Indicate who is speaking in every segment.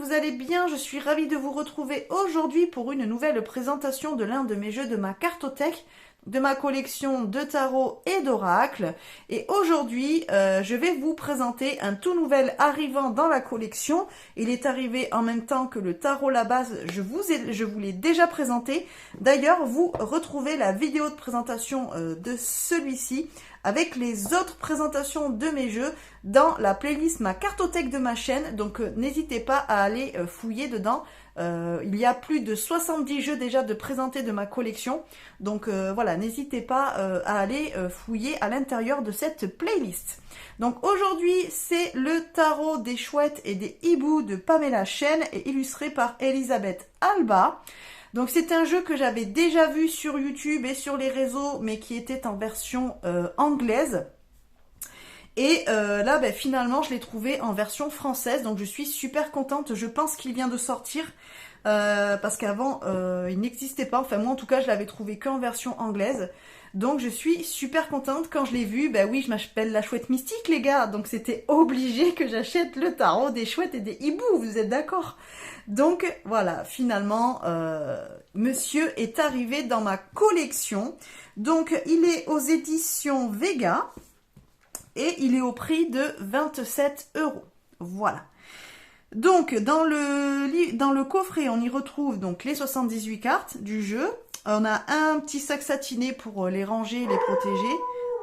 Speaker 1: vous allez bien. Je suis ravie de vous retrouver aujourd'hui pour une nouvelle présentation de l'un de mes jeux de ma cartothèque, de ma collection de tarot et d'oracles. Et aujourd'hui, je vais vous présenter un tout nouvel arrivant dans la collection. Il est arrivé en même temps que le tarot La Base, je vous l'ai déjà présenté. D'ailleurs, vous retrouvez la vidéo de présentation de celui-ci avec les autres présentations de mes jeux dans la playlist Ma Cartothèque de ma chaîne. Donc n'hésitez pas à aller fouiller dedans. Il y a plus de 70 jeux déjà de présentés de ma collection. Donc voilà, n'hésitez pas à aller fouiller à l'intérieur de cette playlist. Donc aujourd'hui, c'est le tarot des chouettes et des hiboux de Pamela Chen et illustré par Elisabeth Alba. Donc c'est un jeu que j'avais déjà vu sur YouTube et sur les réseaux, mais qui était en version anglaise. Et là, finalement, je l'ai trouvé en version française, donc je suis super contente. Je pense qu'il vient de sortir, parce qu'avant, il n'existait pas. Enfin, moi, en tout cas, je l'avais trouvé qu'en version anglaise. Donc, je suis super contente. Quand je l'ai vu, oui, je m'appelle la chouette mystique, les gars. Donc, c'était obligé que j'achète le tarot des chouettes et des hiboux, vous êtes d'accord? Donc, voilà, finalement, monsieur est arrivé dans ma collection. Donc, il est aux éditions Vega. Et il est au prix de 27 €. Voilà. Donc, dans le coffret, on y retrouve donc les 78 cartes du jeu. On a un petit sac satiné pour les ranger et les protéger.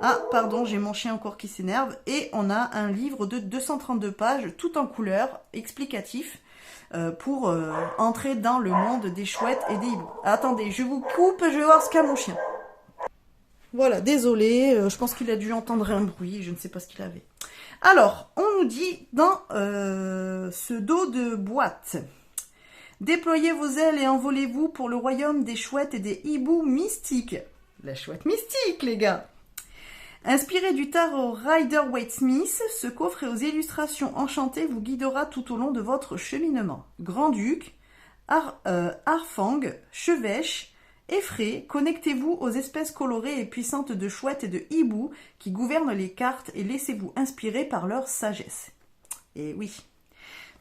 Speaker 1: Ah, pardon, j'ai mon chien encore qui s'énerve. Et on a un livre de 232 pages, tout en couleur, explicatif, pour entrer dans le monde des chouettes et des hiboux. Attendez, je vous coupe, je vais voir ce qu'a mon chien. Voilà, désolé, je pense qu'il a dû entendre un bruit, je ne sais pas ce qu'il avait. Alors, on nous dit dans ce dos de boîte, déployez vos ailes et envolez-vous pour le royaume des chouettes et des hiboux mystiques. La chouette mystique, les gars. Inspiré du tarot Rider-Waite-Smith, ce coffret aux illustrations enchantées vous guidera tout au long de votre cheminement. Grand-Duc, Harfang, Chevêche, Effrayé, connectez-vous aux espèces colorées et puissantes de chouettes et de hiboux qui gouvernent les cartes et laissez-vous inspirer par leur sagesse. Et oui.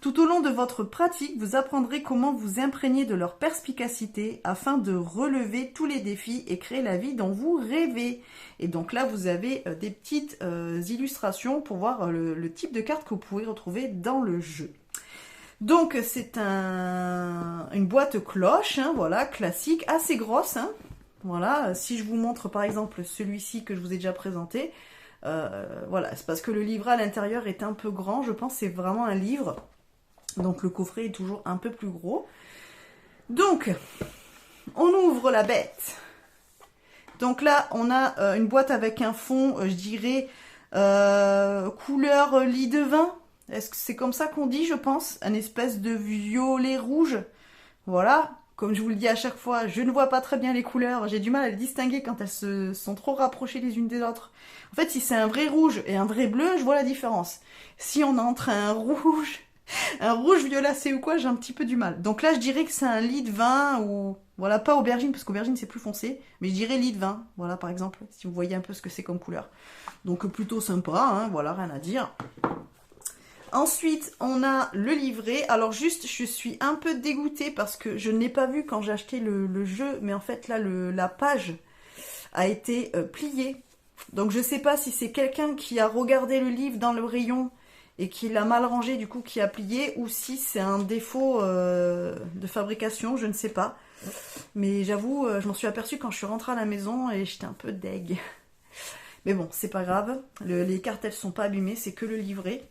Speaker 1: Tout au long de votre pratique, vous apprendrez comment vous imprégner de leur perspicacité afin de relever tous les défis et créer la vie dont vous rêvez. Et donc là, vous avez des petites illustrations pour voir le type de carte que vous pouvez retrouver dans le jeu. Donc c'est une boîte cloche, hein, voilà, classique, assez grosse. Hein, voilà, si je vous montre par exemple celui-ci que je vous ai déjà présenté, voilà, c'est parce que le livret à l'intérieur est un peu grand, je pense que c'est vraiment un livre. Donc le coffret est toujours un peu plus gros. Donc, on ouvre la bête. Donc là, on a une boîte avec un fond, je dirais, couleur lit de vin. Est-ce que c'est comme ça qu'on dit, je pense? Un espèce de violet rouge. Voilà. Comme je vous le dis à chaque fois, je ne vois pas très bien les couleurs. J'ai du mal à les distinguer quand elles se sont trop rapprochées les unes des autres. En fait, si c'est un vrai rouge et un vrai bleu, je vois la différence. Si on a entre un rouge violacé ou quoi, j'ai un petit peu du mal. Donc là, je dirais que c'est un lit de vin ou... Voilà, pas aubergine, parce qu'aubergine, c'est plus foncé. Mais je dirais lit de vin, voilà, par exemple, si vous voyez un peu ce que c'est comme couleur. Donc plutôt sympa, hein, voilà, rien à dire. Ensuite, on a le livret. Alors juste, je suis un peu dégoûtée parce que je ne l'ai pas vu quand j'ai acheté le jeu. Mais en fait, là, la page a été pliée. Donc je ne sais pas si c'est quelqu'un qui a regardé le livre dans le rayon et qui l'a mal rangé, du coup, qui a plié. Ou si c'est un défaut de fabrication, je ne sais pas. Mais j'avoue, je m'en suis aperçue quand je suis rentrée à la maison et j'étais un peu deg. Mais bon, c'est pas grave. Les cartes, elles sont pas abîmées, c'est que le livret.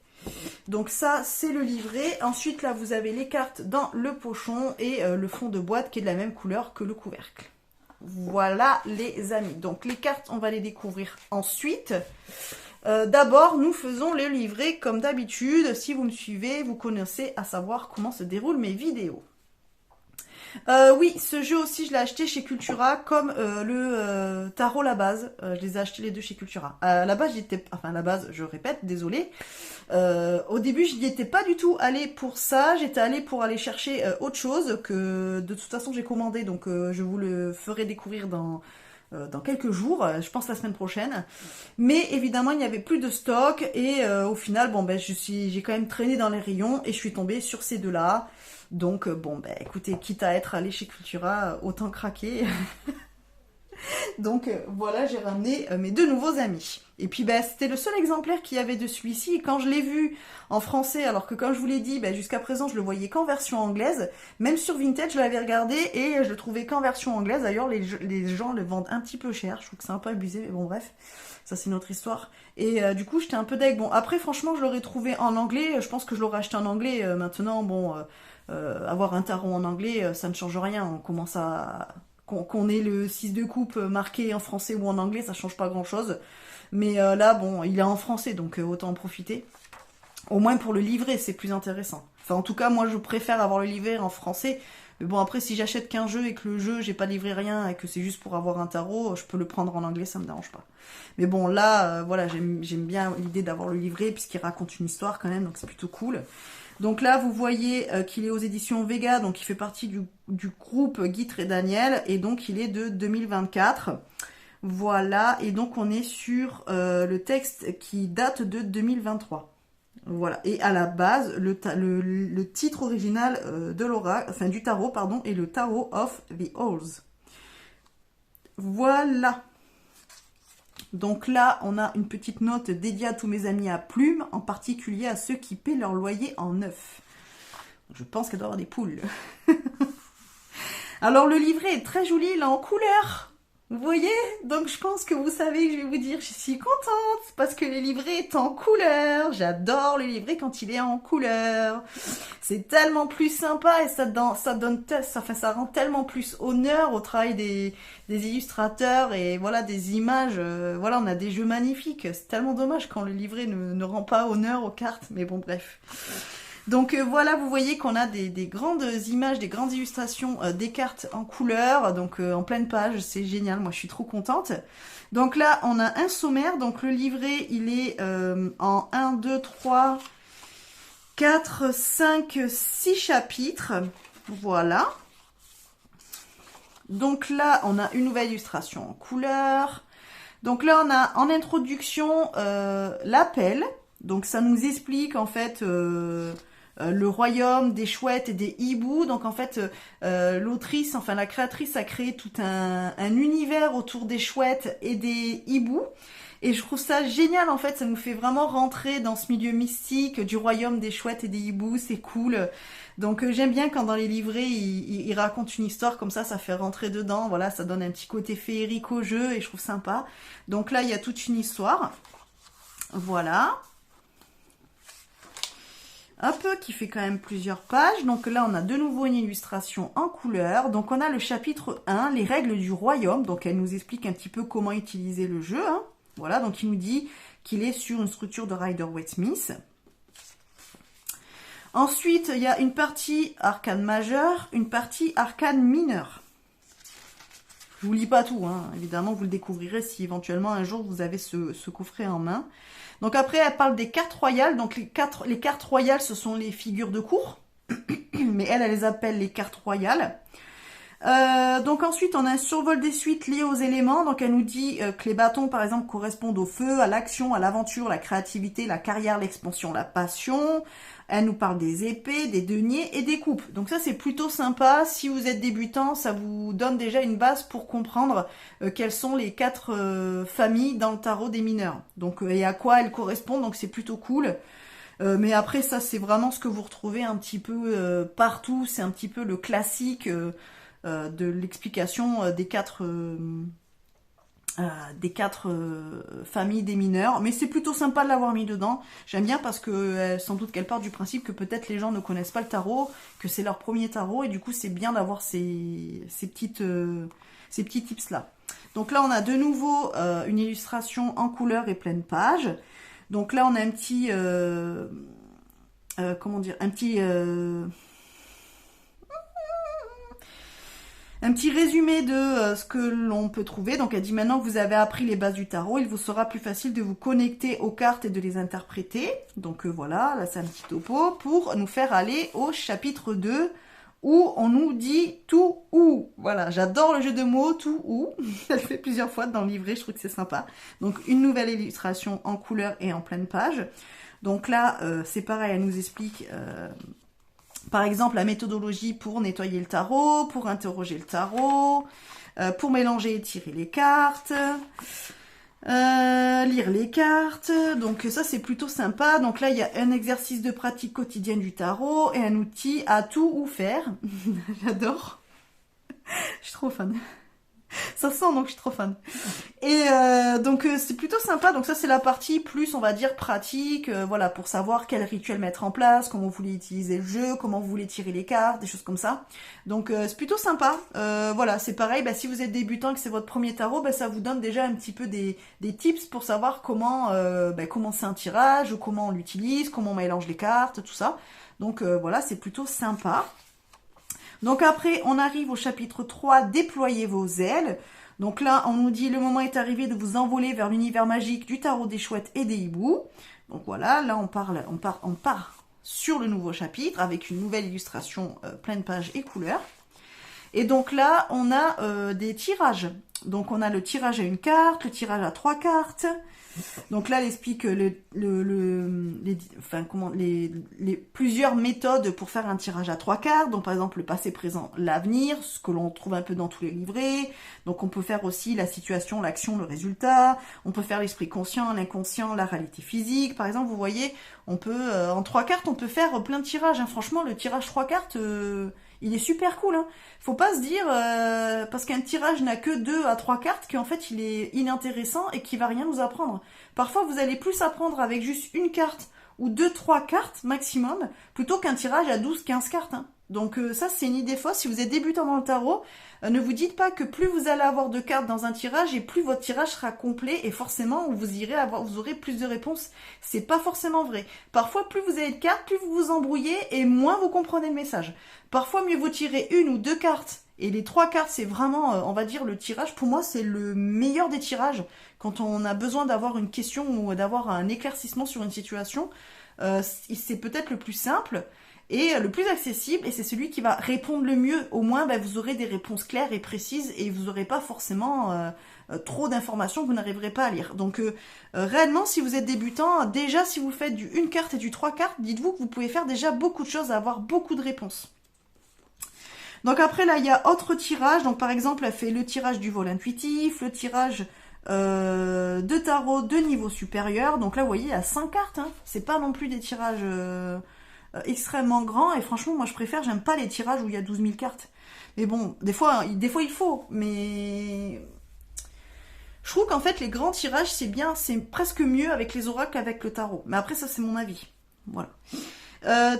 Speaker 1: Donc ça, c'est le livret. Ensuite, là, vous avez les cartes dans le pochon et le fond de boîte qui est de la même couleur que le couvercle. Voilà, les amis. Donc, les cartes, on va les découvrir ensuite. D'abord, nous faisons le livret comme d'habitude. Si vous me suivez, vous connaissez à savoir comment se déroulent mes vidéos. Oui, ce jeu aussi, je l'ai acheté chez Cultura, comme le tarot La Base. Je les ai achetés les deux chez Cultura. La base, je répète, désolé. Au début, je n'y étais pas du tout allée pour ça. J'étais allée pour aller chercher autre chose que de toute façon j'ai commandé. Donc, je vous le ferai découvrir dans dans quelques jours, je pense la semaine prochaine. Mais évidemment, il n'y avait plus de stock et au final, bon ben j'ai quand même traîné dans les rayons et je suis tombée sur ces deux-là. Donc bon ben écoutez, quitte à être allé chez Cultura, autant craquer. Donc voilà, j'ai ramené mes deux nouveaux amis. Et puis ben, c'était le seul exemplaire qu'il y avait de celui-ci. Et quand je l'ai vu en français, alors que comme je vous l'ai dit, ben, jusqu'à présent je le voyais qu'en version anglaise, même sur Vinted je l'avais regardé et je le trouvais qu'en version anglaise. D'ailleurs les gens le vendent un petit peu cher, je trouve que c'est un peu abusé, mais bon bref, ça c'est une autre histoire. Et du coup j'étais un peu deg. Bon après franchement je l'aurais trouvé en anglais, je pense que je l'aurais acheté en anglais. Maintenant bon, avoir un tarot en anglais ça ne change rien, on commence à... Qu'on ait le 6 de coupe marqué en français ou en anglais, ça change pas grand chose. Mais là, bon, il est en français, donc autant en profiter. Au moins pour le livret, c'est plus intéressant. Enfin, en tout cas, moi, je préfère avoir le livret en français. Mais bon, après, si j'achète qu'un jeu et que le jeu, j'ai pas livré rien et que c'est juste pour avoir un tarot, je peux le prendre en anglais, ça me dérange pas. Mais bon, là, voilà, j'aime bien l'idée d'avoir le livret puisqu'il raconte une histoire quand même, donc c'est plutôt cool. Donc là, vous voyez qu'il est aux éditions Vega, donc il fait partie du groupe Guitre et Daniel, et donc il est de 2024. Voilà, et donc on est sur le texte qui date de 2023. Voilà, et à la base, le titre original de l'oracle, enfin du tarot, pardon, est le Tarot of the Owls. Voilà. Donc là, on a une petite note dédiée à tous mes amis à plumes, en particulier à ceux qui paient leur loyer en neuf. Je pense qu'elle doit avoir des poules. Alors le livret est très joli, il est en couleur. Vous voyez? Donc je pense que vous savez que je vais vous dire, je suis contente parce que le livret est en couleur. J'adore le livret quand il est en couleur. C'est tellement plus sympa et ça rend tellement plus honneur au travail des illustrateurs et voilà des images. Voilà, on a des jeux magnifiques. C'est tellement dommage quand le livret ne rend pas honneur aux cartes. Mais bon, bref. Donc voilà, vous voyez qu'on a des grandes images, des grandes illustrations des cartes en couleur, donc en pleine page, c'est génial, moi je suis trop contente. Donc là, on a un sommaire, donc le livret, il est en 1, 2, 3, 4, 5, 6 chapitres, voilà. Donc là, on a une nouvelle illustration en couleur. Donc là, on a en introduction l'appel, donc ça nous explique en fait... le royaume des chouettes et des hiboux. Donc en fait, l'autrice, enfin la créatrice a créé tout un univers autour des chouettes et des hiboux. Et je trouve ça génial en fait, ça nous fait vraiment rentrer dans ce milieu mystique du royaume des chouettes et des hiboux, c'est cool. Donc j'aime bien quand dans les livrets, ils racontent une histoire comme ça fait rentrer dedans. Voilà, ça donne un petit côté féerique au jeu et je trouve sympa. Donc là, il y a toute une histoire. Voilà. Hop, qui fait quand même plusieurs pages. Donc là, on a de nouveau une illustration en couleur. Donc on a le chapitre 1, les règles du royaume. Donc elle nous explique un petit peu comment utiliser le jeu. Hein. Voilà, donc il nous dit qu'il est sur une structure de Rider-Waite-Smith. Ensuite, il y a une partie arcane majeure, une partie arcane mineure. Je vous lis pas tout, hein. Évidemment, vous le découvrirez si éventuellement un jour vous avez ce coffret en main. Donc après, elle parle des cartes royales. Donc les cartes royales, ce sont les figures de cour. Mais elle les appelle les cartes royales. Donc ensuite, on a un survol des suites liées aux éléments. Donc elle nous dit que les bâtons, par exemple, correspondent au feu, à l'action, à l'aventure, la créativité, la carrière, l'expansion, la passion. Elle nous parle des épées, des deniers et des coupes. Donc ça, c'est plutôt sympa. Si vous êtes débutant, ça vous donne déjà une base pour comprendre quelles sont les 4 familles dans le tarot des mineurs. Donc et à quoi elles correspondent. Donc c'est plutôt cool. Mais après, ça, c'est vraiment ce que vous retrouvez un petit peu partout. C'est un petit peu le classique de l'explication des 4 familles des mineurs, mais c'est plutôt sympa de l'avoir mis dedans. J'aime bien parce que sans doute qu'elle part du principe que peut-être les gens ne connaissent pas le tarot, que c'est leur premier tarot, et du coup c'est bien d'avoir ces petits tips là. Donc là on a de nouveau une illustration en couleur et pleine page. Donc là on a un petit un petit résumé de ce que l'on peut trouver. Donc elle dit maintenant que vous avez appris les bases du tarot, il vous sera plus facile de vous connecter aux cartes et de les interpréter. Donc voilà, là c'est un petit topo pour nous faire aller au chapitre 2, ou on nous dit tout ou. Voilà, j'adore le jeu de mots tout ou. Ça le fait plusieurs fois dans le livret, je trouve que c'est sympa. Donc une nouvelle illustration en couleur et en pleine page. Donc là, c'est pareil, elle nous explique par exemple la méthodologie pour nettoyer le tarot, pour interroger le tarot, pour mélanger et tirer les cartes. Lire les cartes, donc ça c'est plutôt sympa. Donc là il y a un exercice de pratique quotidienne du tarot et un outil à tout ou faire. J'adore, je suis trop fan. Ça sent, donc je suis trop fan. Et donc c'est plutôt sympa. Donc ça c'est la partie plus on va dire pratique, voilà, pour savoir quel rituel mettre en place, comment vous voulez utiliser le jeu, comment vous voulez tirer les cartes, des choses comme ça. Donc c'est plutôt sympa. Voilà, c'est pareil, bah, si vous êtes débutant et que c'est votre premier tarot, bah, ça vous donne déjà un petit peu des tips pour savoir comment commencer un tirage, comment on l'utilise, comment on mélange les cartes, tout ça. Donc voilà, c'est plutôt sympa. Donc après, on arrive au chapitre 3, déployez vos ailes. Donc là, on nous dit, le moment est arrivé de vous envoler vers l'univers magique du tarot des chouettes et des hiboux. Donc voilà, là on part sur le nouveau chapitre avec une nouvelle illustration pleine page et couleurs. Et donc là, on a des tirages. Donc on a le tirage à une carte, le tirage à 3 cartes. Donc là, elle explique plusieurs méthodes pour faire un tirage à 3 cartes. Donc par exemple le passé, présent, l'avenir, ce que l'on trouve un peu dans tous les livrets. Donc on peut faire aussi la situation, l'action, le résultat. On peut faire l'esprit conscient, l'inconscient, la réalité physique. Par exemple, vous voyez, on peut en 3 cartes, on peut faire plein de tirages. Hein. Franchement, le tirage 3 cartes, il est super cool. Hein. Faut pas se dire, parce qu'un tirage n'a que 2 à 3 cartes, qu'en fait il est inintéressant et qu'il va rien nous apprendre. Parfois vous allez plus apprendre avec juste une carte ou 2-3 cartes maximum, plutôt qu'un tirage à 12-15 cartes. Hein. Donc ça c'est une idée fausse. Si vous êtes débutant dans le tarot, ne vous dites pas que plus vous allez avoir de cartes dans un tirage et plus votre tirage sera complet et forcément vous aurez plus de réponses. C'est pas forcément vrai. Parfois plus vous avez de cartes, plus vous vous embrouillez et moins vous comprenez le message. Parfois mieux vaut tirer 1 ou 2 cartes et les 3 cartes c'est vraiment, on va dire, le tirage. Pour moi c'est le meilleur des tirages quand on a besoin d'avoir une question ou d'avoir un éclaircissement sur une situation. C'est peut-être le plus simple et le plus accessible, et c'est celui qui va répondre le mieux. Au moins, vous aurez des réponses claires et précises, et vous n'aurez pas forcément trop d'informations que vous n'arriverez pas à lire. Donc, réellement, si vous êtes débutant, déjà, si vous faites du 1 carte et du 3 cartes, dites-vous que vous pouvez faire déjà beaucoup de choses, avoir beaucoup de réponses. Donc après, là, il y a autre tirage. Donc, par exemple, elle fait le tirage du vol intuitif, le tirage de tarot de niveau supérieur. Donc là, vous voyez, il y a 5 cartes. Hein. C'est pas non plus des tirages extrêmement grands. Et franchement, moi, je préfère, j'aime pas les tirages où il y a 12 000 cartes. Mais bon, des fois il faut. Mais je trouve qu'en fait, les grands tirages, c'est bien. C'est presque mieux avec les oracles qu'avec le tarot. Mais après, ça, c'est mon avis. Voilà.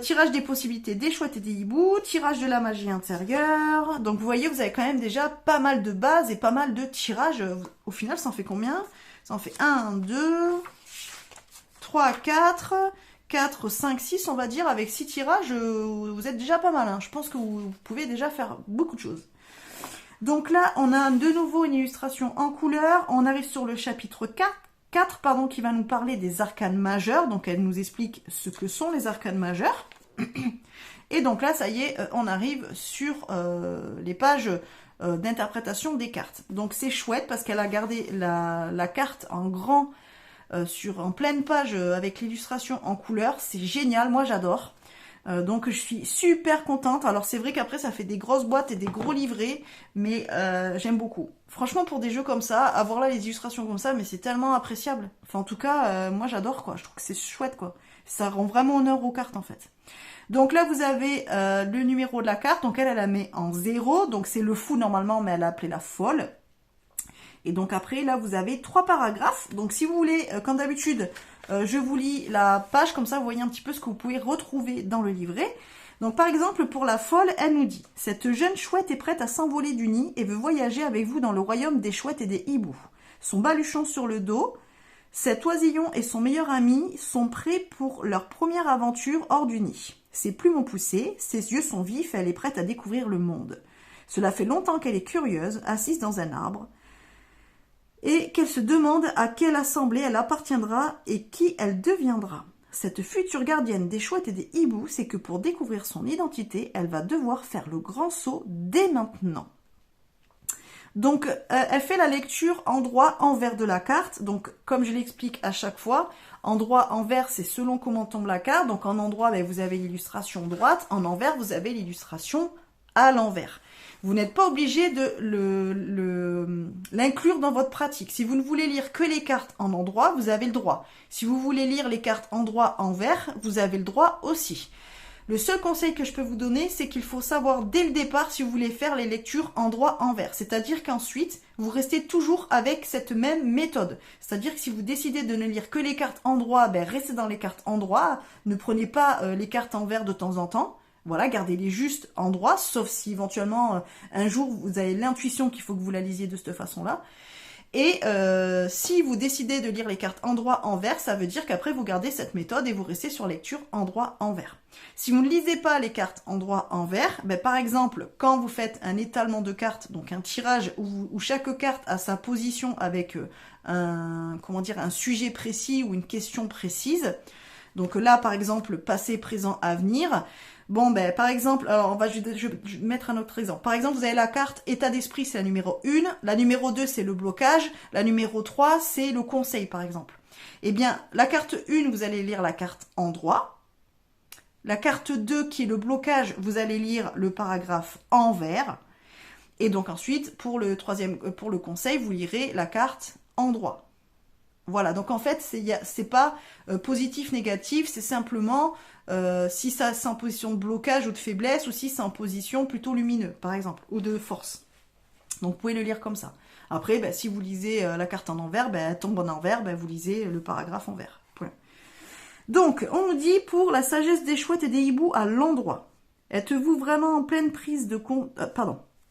Speaker 1: Tirage des possibilités des chouettes et des hiboux, tirage de la magie intérieure. Donc vous voyez, vous avez quand même déjà pas mal de bases et pas mal de tirages. Au final, ça en fait combien? Ça en fait 1, 2, 3, 4, 5, 6, on va dire. Avec 6 tirages, vous êtes déjà pas mal. Hein. Je pense que vous pouvez déjà faire beaucoup de choses. Donc là, on a de nouveau une illustration en couleur. On arrive sur le chapitre 4, qui va nous parler des arcanes majeures. Donc elle nous explique ce que sont les arcanes majeures. Et donc là, ça y est, on arrive sur les pages d'interprétation des cartes. Donc c'est chouette parce qu'elle a gardé la carte en grand en pleine page avec l'illustration en couleur. C'est génial, moi j'adore. Donc je suis super contente. Alors c'est vrai qu'après ça fait des grosses boîtes et des gros livrets, mais j'aime beaucoup. Franchement, pour des jeux comme ça, avoir là les illustrations comme ça, mais c'est tellement appréciable. Enfin en tout cas, moi j'adore quoi. Je trouve que c'est chouette quoi. Ça rend vraiment honneur aux cartes en fait. Donc là vous avez le numéro de la carte. Donc elle la met en 0. Donc c'est le fou normalement, mais elle a appelé la folle. Et donc après là vous avez 3 paragraphes. Donc si vous voulez, comme d'habitude, je vous lis la page, comme ça vous voyez un petit peu ce que vous pouvez retrouver dans le livret. Donc par exemple pour la folle, elle nous dit « Cette jeune chouette est prête à s'envoler du nid et veut voyager avec vous dans le royaume des chouettes et des hiboux. Son baluchon sur le dos, cet oisillon et son meilleur ami sont prêts pour leur première aventure hors du nid. Ses plumes ont poussé, ses yeux sont vifs, elle est prête à découvrir le monde. Cela fait longtemps qu'elle est curieuse, assise dans un arbre, et qu'elle se demande à quelle assemblée elle appartiendra et qui elle deviendra. cette future gardienne des chouettes et des hiboux, c'est que pour découvrir son identité, elle va devoir faire le grand saut dès maintenant. Donc, elle fait la lecture endroit, envers de la carte. Donc, comme je l'explique à chaque fois, endroit, envers, c'est selon comment tombe la carte. Donc, en endroit, ben, vous avez l'illustration droite. En envers, vous avez l'illustration à l'envers. Vous n'êtes pas obligé de l'inclure dans votre pratique. Si vous ne voulez lire que les cartes en endroit, vous avez le droit. Si vous voulez lire les cartes endroit, envers, vous avez le droit aussi. Le seul conseil que je peux vous donner, c'est qu'il faut savoir dès le départ si vous voulez faire les lectures endroit, envers. C'est-à-dire qu'ensuite, vous restez toujours avec cette même méthode. C'est-à-dire que si vous décidez de ne lire que les cartes endroit, ben restez dans les cartes endroit. Ne prenez pas les cartes envers de temps en temps. Voilà, gardez-les juste endroit, sauf si éventuellement un jour vous avez l'intuition qu'il faut que vous la lisiez de cette façon-là. Et si vous décidez de lire les cartes endroit, envers, ça veut dire qu'après vous gardez cette méthode et vous restez sur lecture endroit, envers. Si vous ne lisez pas les cartes endroit, envers, ben par exemple, quand vous faites un étalement de cartes, donc un tirage où chaque carte a sa position avec un sujet précis ou une question précise, donc là par exemple passé, présent, avenir. Bon, ben, par exemple, alors je vais mettre un autre exemple. Par exemple, vous avez la carte état d'esprit, c'est la numéro 1. La numéro 2, c'est le blocage. La numéro 3, c'est le conseil, par exemple. Eh bien, la carte 1, vous allez lire la carte endroit. La carte 2, qui est le blocage, vous allez lire le paragraphe envers. Et donc ensuite, pour le conseil, vous lirez la carte endroit. Voilà, donc en fait, c'est pas positif, négatif, c'est simplement si ça c'est en position de blocage ou de faiblesse, ou si c'est en position plutôt lumineux, par exemple, ou de force. Donc vous pouvez le lire comme ça. Après, ben, si vous lisez la carte en envers, ben, elle tombe en envers, ben, vous lisez le paragraphe en vert. Point. Donc, on nous dit pour la sagesse des chouettes et des hiboux à l'endroit. Êtes-vous vraiment en pleine prise de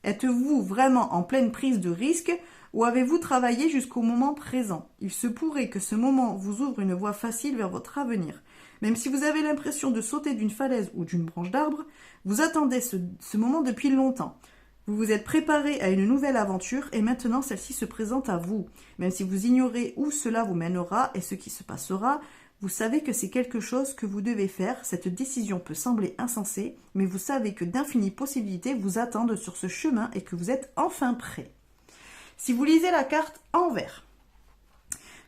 Speaker 1: Êtes-vous vraiment en pleine prise de risque ou avez-vous travaillé jusqu'au moment présent? Il se pourrait que ce moment vous ouvre une voie facile vers votre avenir. Même si vous avez l'impression de sauter d'une falaise ou d'une branche d'arbre, vous attendez ce moment depuis longtemps. Vous vous êtes préparé à une nouvelle aventure et maintenant celle-ci se présente à vous. Même si vous ignorez où cela vous mènera et ce qui se passera, vous savez que c'est quelque chose que vous devez faire. Cette décision peut sembler insensée, mais vous savez que d'infinies possibilités vous attendent sur ce chemin et que vous êtes enfin prêt. Si vous lisez la carte envers,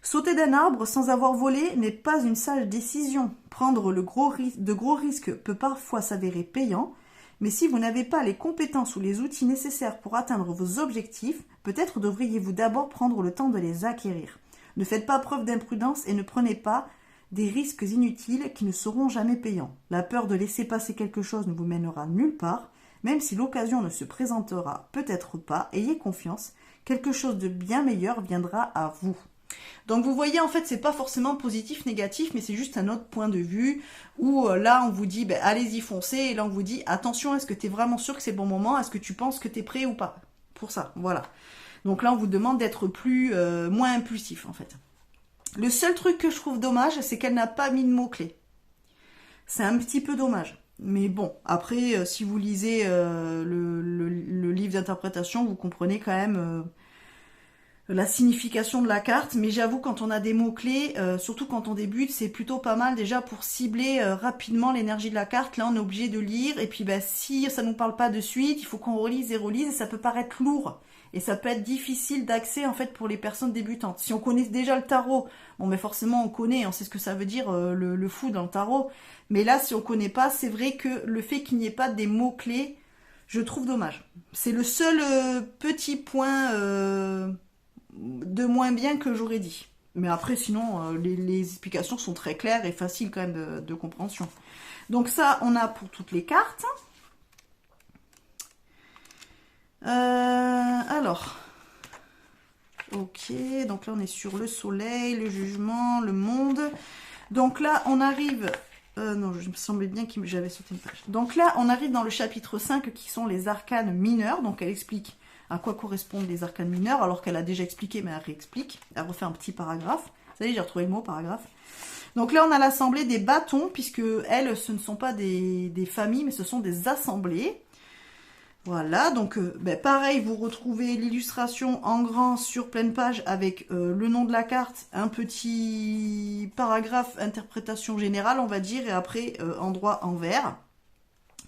Speaker 1: sauter d'un arbre sans avoir volé n'est pas une sage décision. Prendre de gros risques peut parfois s'avérer payant, mais si vous n'avez pas les compétences ou les outils nécessaires pour atteindre vos objectifs, peut-être devriez-vous d'abord prendre le temps de les acquérir. Ne faites pas preuve d'imprudence et ne prenez pas des risques inutiles qui ne seront jamais payants. La peur de laisser passer quelque chose ne vous mènera nulle part, même si l'occasion ne se présentera peut-être pas, ayez confiance, quelque chose de bien meilleur viendra à vous. Donc vous voyez, en fait, c'est pas forcément positif, négatif, mais c'est juste un autre point de vue où là, on vous dit, ben, allez-y, foncez, et là, on vous dit, attention, est-ce que tu es vraiment sûr que c'est le bon moment? Est-ce que tu penses que tu es prêt ou pas? Pour ça, voilà. Donc là, on vous demande d'être moins impulsif, en fait. Le seul truc que je trouve dommage, c'est qu'elle n'a pas mis de mots-clés. C'est un petit peu dommage. Mais bon, après, si vous lisez le livre d'interprétation, vous comprenez quand même la signification de la carte. Mais j'avoue, quand on a des mots-clés, surtout quand on débute, c'est plutôt pas mal déjà pour cibler rapidement l'énergie de la carte. Là, on est obligé de lire. Et puis, bah, si ça nous parle pas de suite, il faut qu'on relise et relise. Et ça peut paraître lourd. Et ça peut être difficile d'accès en fait pour les personnes débutantes. Si on connaît déjà le tarot, bon mais forcément on connaît, on sait ce que ça veut dire le fou dans le tarot. Mais là, si on connaît pas, c'est vrai que le fait qu'il n'y ait pas des mots-clés, je trouve dommage. C'est le seul petit point de moins bien que j'aurais dit. Mais après, sinon, les explications sont très claires et faciles quand même de compréhension. Donc ça, on a pour toutes les cartes. Alors, ok, donc là on est sur le soleil, le jugement, le monde. Donc là on arrive, non, je me semblait bien que j'avais sauté une page. Donc là on arrive dans le chapitre 5 qui sont les arcanes mineurs. Donc elle explique à quoi correspondent les arcanes mineurs, alors qu'elle a déjà expliqué, mais elle réexplique. Elle refait un petit paragraphe. Vous savez, j'ai retrouvé le mot paragraphe. Donc là on a l'assemblée des bâtons, puisque elles, ce ne sont pas des familles, mais ce sont des assemblées. Voilà, donc pareil, vous retrouvez l'illustration en grand sur pleine page avec le nom de la carte, un petit paragraphe interprétation générale, on va dire, et après endroit en vert.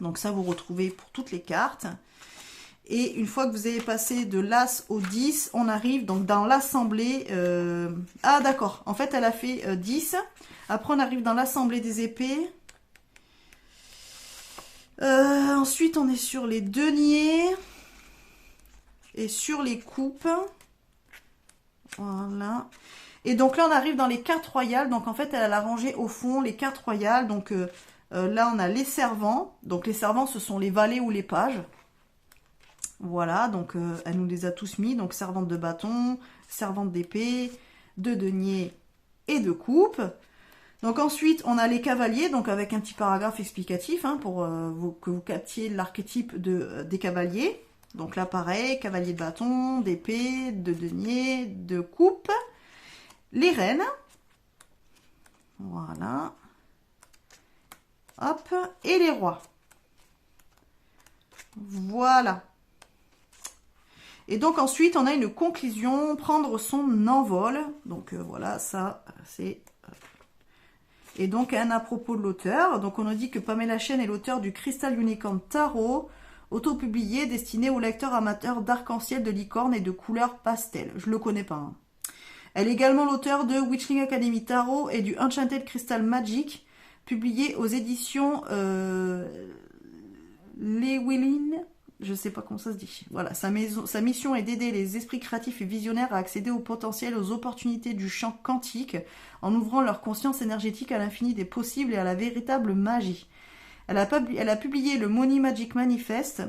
Speaker 1: Donc ça, vous retrouvez pour toutes les cartes. Et une fois que vous avez passé de l'As au 10, on arrive donc dans l'assemblée... Ah d'accord, en fait elle a fait 10. Après on arrive dans l'assemblée des épées. Ensuite on est sur les deniers. Et sur les coupes. Voilà. Et donc là on arrive dans les cartes royales. Donc en fait elle a rangé au fond les cartes royales. Donc là on a les servants. Donc les servants ce sont les valets ou les pages. Voilà, donc elle nous les a tous mis, donc servante de bâton, servante d'épée, de denier et de coupe. Donc ensuite, on a les cavaliers, donc avec un petit paragraphe explicatif, hein, pour que vous captiez l'archétype des cavaliers. Donc là, pareil, cavalier de bâton, d'épée, de denier, de coupe. Les reines. Voilà. Hop, et les rois. Voilà. Et donc ensuite, on a une conclusion, prendre son envol. Donc voilà, ça, c'est... Et donc, un à propos de l'auteur. Donc on nous dit que Pamela Chen est l'auteur du Crystal Unicorn Tarot, auto-publié, destiné aux lecteurs amateurs d'arc-en-ciel, de licorne et de couleurs pastel. Je le connais pas. Hein. Elle est également l'auteur de Witchling Academy Tarot et du Enchanted Crystal Magic, publié aux éditions Llewellyn. Je sais pas comment ça se dit. Voilà, sa mission est d'aider les esprits créatifs et visionnaires à accéder au potentiel, aux opportunités du champ quantique, en ouvrant leur conscience énergétique à l'infini des possibles et à la véritable magie. Elle a publié le Money Magic Manifest,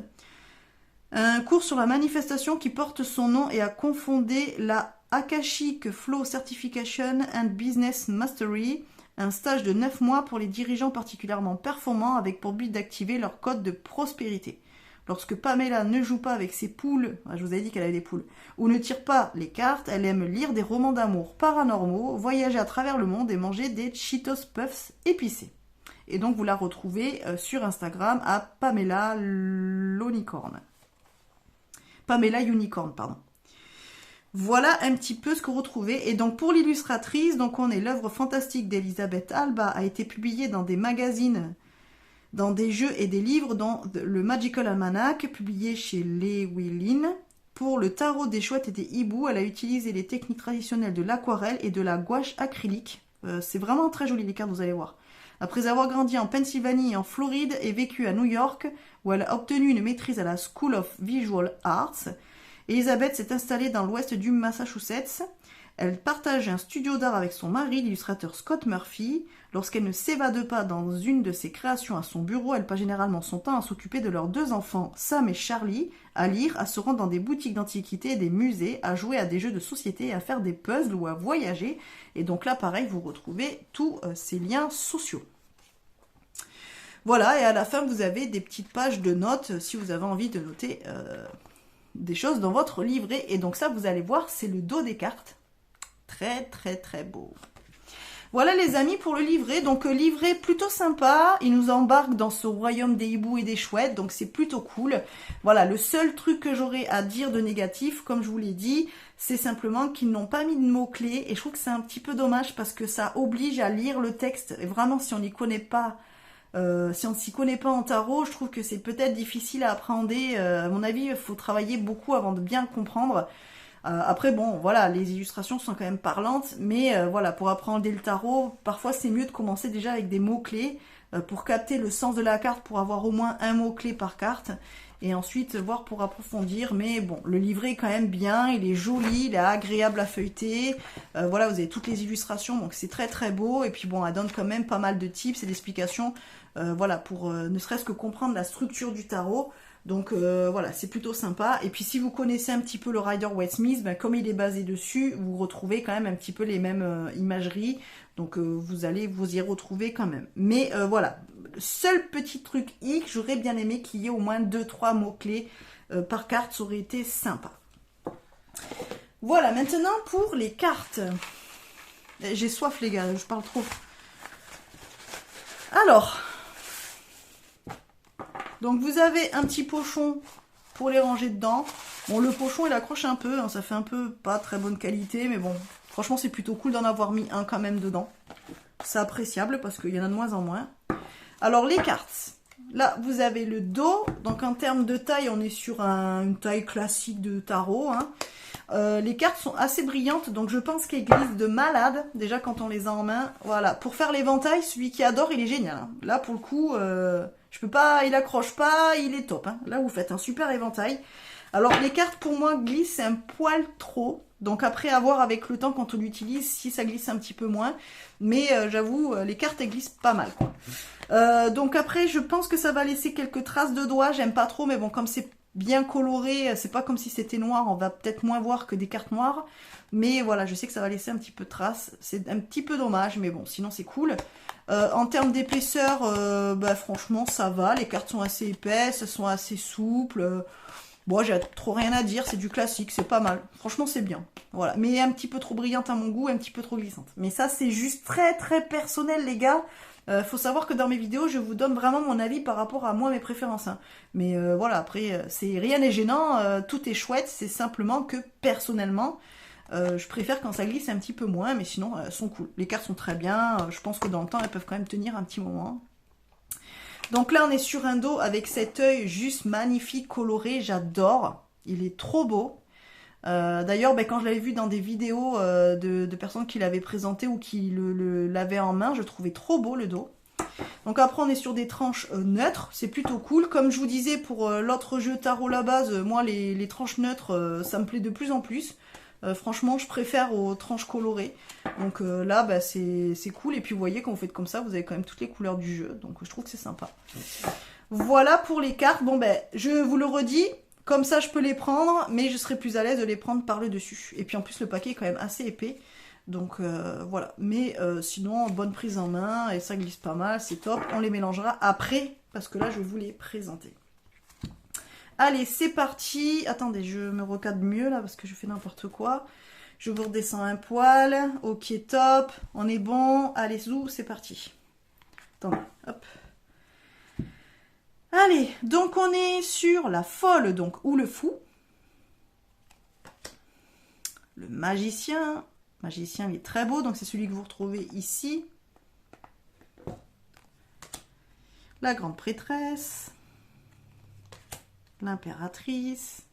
Speaker 1: un cours sur la manifestation qui porte son nom et a confondé la Akashic Flow Certification and Business Mastery, un stage de 9 mois pour les dirigeants particulièrement performants avec pour but d'activer leur code de prospérité. Lorsque Pamela ne joue pas avec ses poules, je vous avais dit qu'elle avait des poules, ou ne tire pas les cartes, elle aime lire des romans d'amour paranormaux, voyager à travers le monde et manger des Cheetos Puffs épicés. Et donc vous la retrouvez sur Instagram à Pamela Unicorn. Pamela Unicorn, pardon. Voilà un petit peu ce que vous retrouvez. Et donc pour l'illustratrice, donc on est l'œuvre fantastique d'Elisabeth Alba, a été publiée dans des magazines, dans des jeux et des livres, dans le Magical Almanac, publié chez Llewellyn. Pour le tarot des chouettes et des hiboux, elle a utilisé les techniques traditionnelles de l'aquarelle et de la gouache acrylique. C'est vraiment très joli les cartes, vous allez voir. Après avoir grandi en Pennsylvanie et en Floride et vécu à New York, où elle a obtenu une maîtrise à la School of Visual Arts, Elisabeth s'est installée dans l'ouest du Massachusetts. Elle partage un studio d'art avec son mari, l'illustrateur Scott Murphy. Lorsqu'elle ne s'évade pas dans une de ses créations à son bureau, elle passe généralement son temps à s'occuper de leurs 2 enfants, Sam et Charlie, à lire, à se rendre dans des boutiques d'antiquités et des musées, à jouer à des jeux de société, à faire des puzzles ou à voyager. Et donc là, pareil, vous retrouvez tous ces liens sociaux. Voilà, et à la fin, vous avez des petites pages de notes si vous avez envie de noter des choses dans votre livret. Et donc ça, vous allez voir, c'est le dos des cartes. Très très très beau. Voilà les amis pour le livret. Donc livret plutôt sympa. Il nous embarque dans ce royaume des hiboux et des chouettes. Donc c'est plutôt cool. Voilà, le seul truc que j'aurais à dire de négatif, comme je vous l'ai dit, c'est simplement qu'ils n'ont pas mis de mots-clés. Et je trouve que c'est un petit peu dommage parce que ça oblige à lire le texte. Et vraiment, si on n'y connaît pas, si on ne s'y connaît pas en tarot, je trouve que c'est peut-être difficile à appréhender. À mon avis, il faut travailler beaucoup avant de bien comprendre. Après, bon, voilà, les illustrations sont quand même parlantes, mais voilà, pour apprendre le tarot, parfois c'est mieux de commencer déjà avec des mots-clés pour capter le sens de la carte, pour avoir au moins un mot-clé par carte, et ensuite voir pour approfondir. Mais bon, le livret est quand même bien, il est joli, il est agréable à feuilleter. Voilà, vous avez toutes les illustrations, donc c'est très très beau, et puis bon, elle donne quand même pas mal de tips et d'explications, voilà, pour ne serait-ce que comprendre la structure du tarot. Donc voilà, c'est plutôt sympa. Et puis si vous connaissez un petit peu le Rider-Waite-Smith, ben, comme il est basé dessus, vous retrouvez quand même un petit peu les mêmes imageries. Donc vous allez vous y retrouver quand même. Mais voilà, seul petit truc hic, j'aurais bien aimé qu'il y ait au moins 2-3 mots-clés par carte, ça aurait été sympa. Voilà, maintenant pour les cartes. J'ai soif les gars, je parle trop. Alors... Donc vous avez un petit pochon pour les ranger dedans. Bon, le pochon, il accroche un peu, hein, ça fait un peu pas très bonne qualité, mais bon, franchement, c'est plutôt cool d'en avoir mis un quand même dedans. C'est appréciable parce qu'il y en a de moins en moins. Alors, les cartes. Là, vous avez le dos. Donc, en termes de taille, on est sur une taille classique de tarot, hein. Les cartes sont assez brillantes, donc je pense qu'elles glissent de malade, déjà quand on les a en main. Voilà, pour faire l'éventail, celui qui adore, il est génial, hein. Là, pour le coup, je peux pas, il accroche pas, il est top, hein. Là, vous faites un super éventail. Alors, les cartes, pour moi, glissent un poil trop. Donc, après, à voir avec le temps, quand on l'utilise, si ça glisse un petit peu moins. Mais j'avoue, les cartes, elles glissent pas mal, quoi. Donc, après, je pense que ça va laisser quelques traces de doigts. J'aime pas trop, mais bon, comme c'est bien coloré, c'est pas comme si c'était noir, on va peut-être moins voir que des cartes noires, mais voilà, je sais que ça va laisser un petit peu de traces, c'est un petit peu dommage, mais bon, sinon c'est cool. En termes d'épaisseur, bah, franchement ça va, les cartes sont assez épaisses, elles sont assez souples, bon, j'ai trop rien à dire, c'est du classique, c'est pas mal, franchement c'est bien, voilà, mais un petit peu trop brillante à mon goût, un petit peu trop glissante, mais ça c'est juste très très personnel les gars. Faut savoir que dans mes vidéos, je vous donne vraiment mon avis par rapport à moi, mes préférences, hein. Mais voilà, après, rien n'est gênant, tout est chouette, c'est simplement que personnellement, je préfère quand ça glisse un petit peu moins, mais sinon, elles sont cool. Les cartes sont très bien, je pense que dans le temps, elles peuvent quand même tenir un petit moment. Donc là, on est sur un dos avec cet œil juste magnifique, coloré, j'adore. Il est trop beau. D'ailleurs, ben, quand je l'avais vu dans des vidéos de personnes qui l'avaient présenté ou qui l'avaient en main, je trouvais trop beau le dos. Donc après, on est sur des tranches neutres, c'est plutôt cool. Comme je vous disais pour l'autre jeu tarot la base, moi les tranches neutres, ça me plaît de plus en plus. Franchement, je préfère aux tranches colorées. Donc là, bah, c'est cool. Et puis vous voyez, quand vous faites comme ça, vous avez quand même toutes les couleurs du jeu. Donc je trouve que c'est sympa. Voilà pour les cartes. Bon, ben, je vous le redis. Comme ça, je peux les prendre, mais je serai plus à l'aise de les prendre par le dessus. Et puis en plus, le paquet est quand même assez épais. Donc voilà. Mais sinon, bonne prise en main, et ça glisse pas mal, c'est top. On les mélangera après, parce que là, je vais vous les présenter. Allez, c'est parti. Attendez, je me recadre mieux là, parce que je fais n'importe quoi. Je vous redescends un poil. Ok, top. On est bon. Allez, zou, c'est parti. Attendez, hop. Allez, donc on est sur la folle, donc, ou le fou. Le magicien. Le magicien, il est très beau, donc c'est celui que vous retrouvez ici. La grande prêtresse. L'impératrice.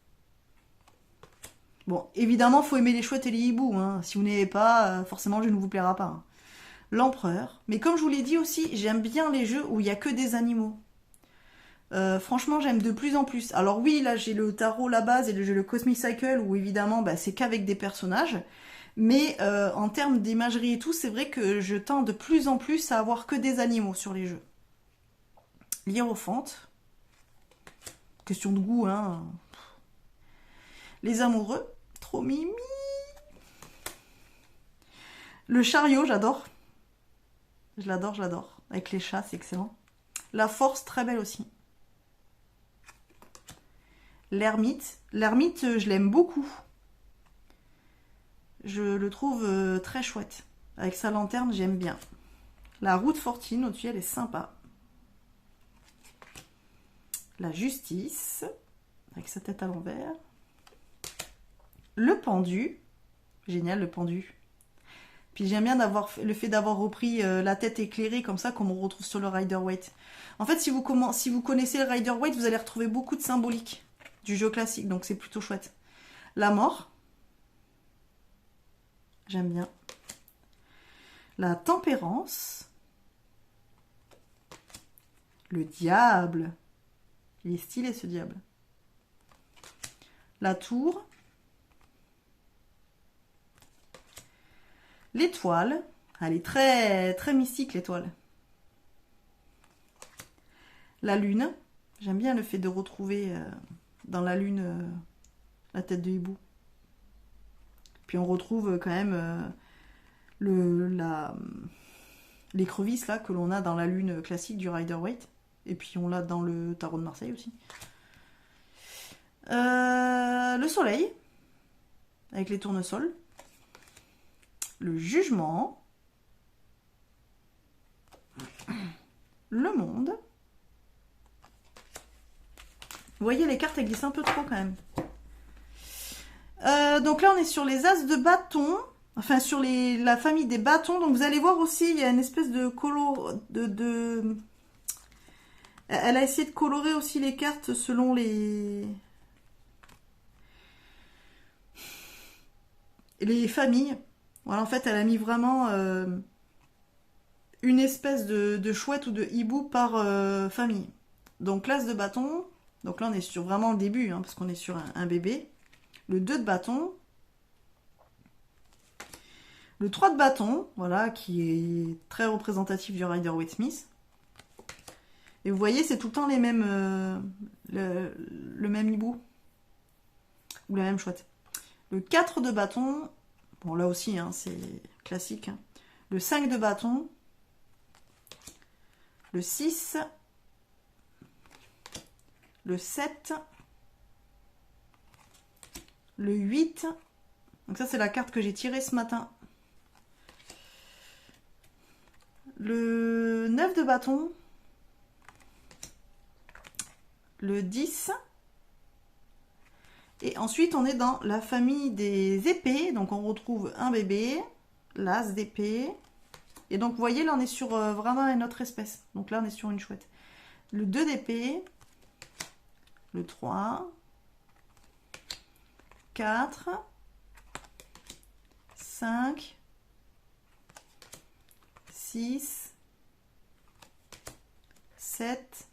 Speaker 1: Bon, évidemment, il faut aimer les chouettes et les hiboux, hein. Si vous n'aimez pas, forcément, je ne vous plaira pas, hein. L'empereur. Mais comme je vous l'ai dit aussi, j'aime bien les jeux où il n'y a que des animaux. Franchement, j'aime de plus en plus. Alors oui, là, j'ai le tarot, la base, et le Cosmic Cycle, où évidemment, bah, c'est qu'avec des personnages. Mais en termes d'imagerie et tout, c'est vrai que je tends de plus en plus à avoir que des animaux sur les jeux. L'hiérophante. Question de goût, hein. Les amoureux. Trop mimi. Le chariot, j'adore. Je l'adore, je l'adore. Avec les chats, c'est excellent. La force, très belle aussi. L'ermite. L'ermite, je l'aime beaucoup. Je le trouve très chouette. Avec sa lanterne, j'aime bien. La roue de fortune, au-dessus, elle est sympa. La justice, avec sa tête à l'envers. Le pendu. Génial, le pendu. Puis j'aime bien le fait d'avoir repris la tête éclairée comme ça, comme on retrouve sur le Rider-Waite. En fait, si vous connaissez le Rider-Waite, vous allez retrouver beaucoup de symbolique du jeu classique, donc c'est plutôt chouette. La mort. J'aime bien. La tempérance. Le diable. Il est stylé ce diable. La tour. L'étoile. Elle est très, très mystique, l'étoile. La lune. J'aime bien le fait de retrouver dans la lune la tête de hibou. Puis on retrouve quand même l'écrevisse là que l'on a dans la lune classique du Rider-Waite. Et puis on l'a dans le tarot de Marseille aussi. Le soleil, avec les tournesols. Le jugement. Le monde. Vous voyez, les cartes, elles glissent un peu trop quand même. Donc là, on est sur les as de bâton. Enfin, sur la famille des bâtons. Donc vous allez voir aussi, il y a une espèce de Elle a essayé de colorer aussi les cartes selon les familles. Voilà, en fait, elle a mis vraiment une espèce de chouette ou de hibou par famille. Donc l'as de bâton. Donc là, on est sur vraiment le début, hein, parce qu'on est sur un bébé. Le 2 de bâton. Le 3 de bâton, voilà, qui est très représentatif du Rider-Waite-Smith. Et vous voyez, c'est tout le temps les mêmes, le même hibou. Ou la même chouette. Le 4 de bâton, bon là aussi, hein, c'est classique. Hein. Le 5 de bâton. Le 6. Le 7. Le 8. Donc ça, c'est la carte que j'ai tirée ce matin. Le 9 de bâton. Le 10. Et ensuite, on est dans la famille des épées. Donc, on retrouve un bébé, l'as d'épée. Et donc, vous voyez, là, on est sur vraiment une autre espèce. Donc là, on est sur une chouette. Le 2 d'épée. Le 3. 4. 5. 6. 7.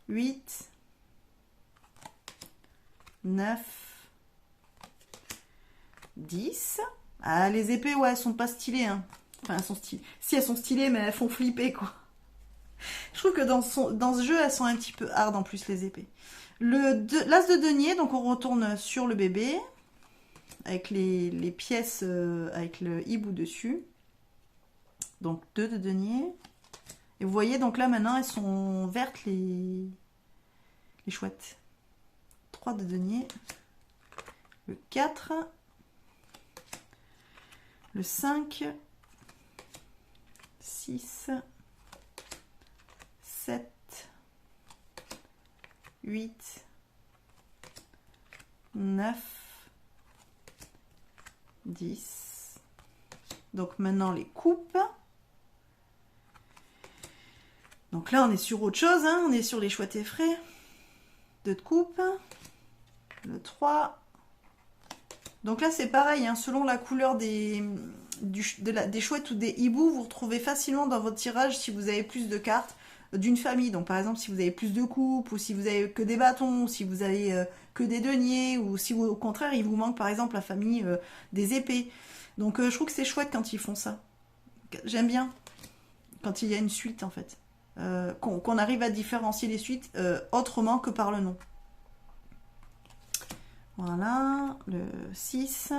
Speaker 1: 8. 9, 10. Ah, les épées, ouais, elles sont pas stylées. Hein. Enfin, elles sont stylées. Si, elles sont stylées, mais elles font flipper, quoi. Je trouve que dans ce jeu, elles sont un petit peu hard, en plus, les épées. L'as de denier, donc on retourne sur le bébé. Avec les pièces, avec le hibou dessus. Donc, 2 de denier. Et vous voyez, donc là, maintenant, elles sont vertes, les chouettes. 3 de denier, le 4, le 5, 6, 7, 8, 9, 10. Donc maintenant les coupes. Donc là on est sur autre chose, hein, on est sur les chouettes effraies. 2 de coupe. Le 3. Donc là, c'est pareil, hein, selon la couleur des chouettes ou des hiboux, vous retrouvez facilement dans votre tirage si vous avez plus de cartes d'une famille. Donc par exemple, si vous avez plus de coupes, ou si vous avez que des bâtons, ou si vous avez que des deniers, ou si au contraire, il vous manque par exemple la famille des épées. Donc je trouve que c'est chouette quand ils font ça. J'aime bien quand il y a une suite en fait. Qu'on arrive à différencier les suites autrement que par le nom. Voilà, le 6,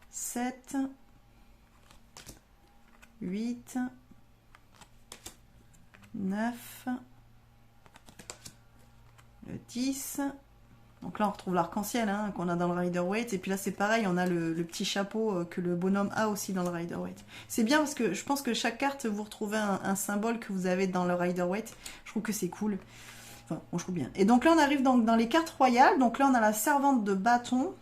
Speaker 1: 7, 8, 9, le 10. Donc là, on retrouve l'arc-en-ciel hein, qu'on a dans le Rider-Waite. Et puis là, c'est pareil, on a le petit chapeau que le bonhomme a aussi dans le Rider-Waite. C'est bien parce que je pense que chaque carte, vous retrouvez un symbole que vous avez dans le Rider-Waite. Je trouve que c'est cool. Enfin, bon, je trouve bien. Et donc là, on arrive dans les cartes royales. Donc là, on a la servante de bâton.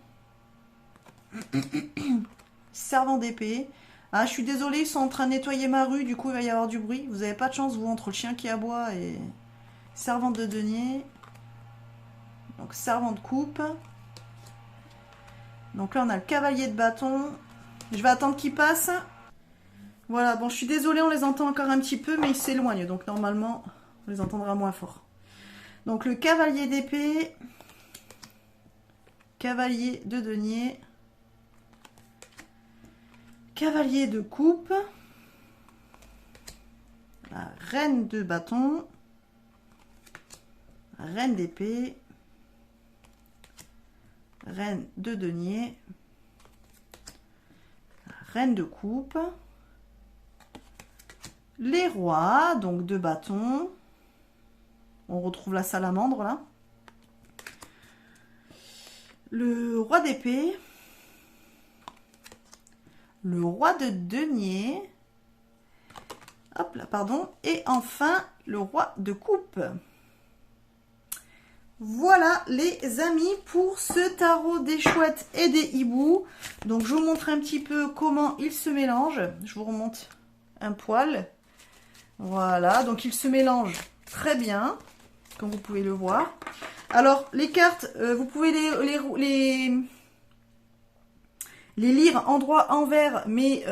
Speaker 1: Servant d'épée. Ah, je suis désolée, ils sont en train de nettoyer ma rue. Du coup, il va y avoir du bruit. Vous n'avez pas de chance, vous, entre le chien qui aboie et... Servante de denier. Donc, servant de coupe. Donc là, on a le cavalier de bâton. Je vais attendre qu'il passe. Voilà, bon, je suis désolée, on les entend encore un petit peu, mais ils s'éloignent. Donc normalement, on les entendra moins fort. Donc le cavalier d'épée, cavalier de denier, cavalier de coupe, la reine de bâton, reine d'épée, reine de denier, reine de coupe, les rois, donc de bâton. On retrouve la salamandre là. Le roi d'épée. Le roi de denier. hop là, pardon. Et enfin, le roi de coupe. Voilà les amis pour ce tarot des chouettes et des hiboux. Donc je vous montre un petit peu comment ils se mélangent. Je vous remonte un poil. Voilà, donc ils se mélangent très bien, comme vous pouvez le voir. Alors les cartes, vous pouvez les lire endroit envers, mais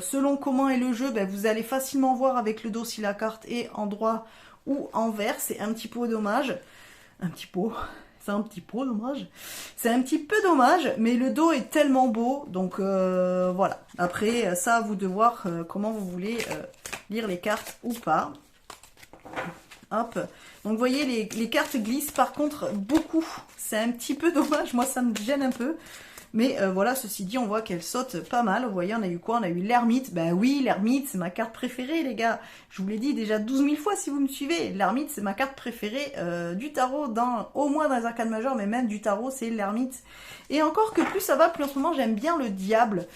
Speaker 1: selon comment est le jeu, ben, vous allez facilement voir avec le dos si la carte est endroit ou envers. C'est un petit peu dommage. Un petit peu, c'est un petit peu dommage. C'est un petit peu dommage, mais le dos est tellement beau, donc voilà. Après, ça à vous de voir comment vous voulez lire les cartes ou pas. Hop. Donc vous voyez, les cartes glissent par contre beaucoup. C'est un petit peu dommage, moi ça me gêne un peu. Mais voilà, ceci dit, on voit qu'elle saute pas mal. Vous voyez, on a eu quoi? On a eu l'ermite. Ben oui, l'ermite, c'est ma carte préférée, les gars. Je vous l'ai dit déjà 12 000 fois si vous me suivez. L'ermite, c'est ma carte préférée du tarot, au moins dans les arcanes majeures, mais même du tarot, c'est l'ermite. Et encore que plus ça va, plus en ce moment, j'aime bien le diable.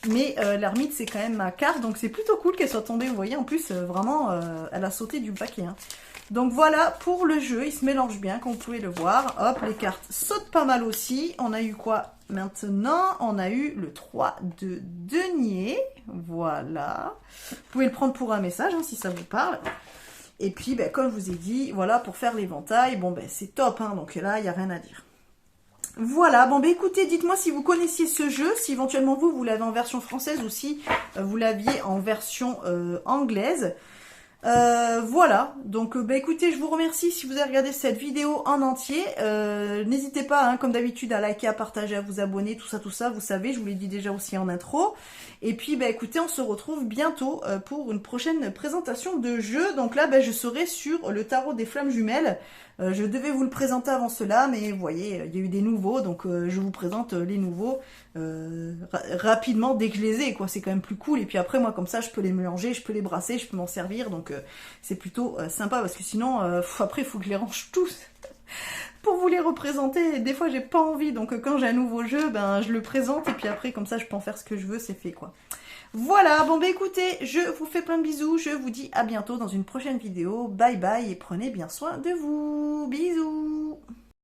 Speaker 1: Mais l'ermite, c'est quand même ma carte, donc c'est plutôt cool qu'elle soit tombée. Vous voyez, en plus, vraiment, elle a sauté du paquet. Hein. Donc voilà pour le jeu, il se mélange bien, comme vous pouvez le voir. Hop, les cartes sautent pas mal aussi. On a eu quoi maintenant? On a eu le 3 de denier. Voilà. Vous pouvez le prendre pour un message hein, si ça vous parle. Et puis, ben, comme je vous ai dit, voilà, pour faire l'éventail, bon, ben, c'est top. Hein, donc là, il n'y a rien à dire. Voilà, bon, ben, écoutez, dites-moi si vous connaissiez ce jeu, si éventuellement vous l'avez en version française ou si vous l'aviez en version anglaise. Voilà, donc bah, écoutez, je vous remercie si vous avez regardé cette vidéo en entier. N'hésitez pas, hein, comme d'habitude, à liker, à partager, à vous abonner, tout ça, vous savez, je vous l'ai dit déjà aussi en intro. Et puis, bah, écoutez, on se retrouve bientôt pour une prochaine présentation de jeu. Donc là, bah, je serai sur le tarot des flammes jumelles. Je devais vous le présenter avant cela, mais vous voyez, il y a eu des nouveaux, donc je vous présente les nouveaux rapidement dès que je les ai, quoi. C'est quand même plus cool. Et puis après, moi, comme ça, je peux les mélanger, je peux les brasser, je peux m'en servir, donc c'est plutôt sympa, parce que sinon, après, il faut que je les range tous pour vous les représenter. Et des fois, j'ai pas envie, donc quand j'ai un nouveau jeu, ben, je le présente, et puis après, comme ça, je peux en faire ce que je veux, c'est fait, quoi. Voilà, bon bah écoutez, je vous fais plein de bisous, je vous dis à bientôt dans une prochaine vidéo, bye bye et prenez bien soin de vous, bisous.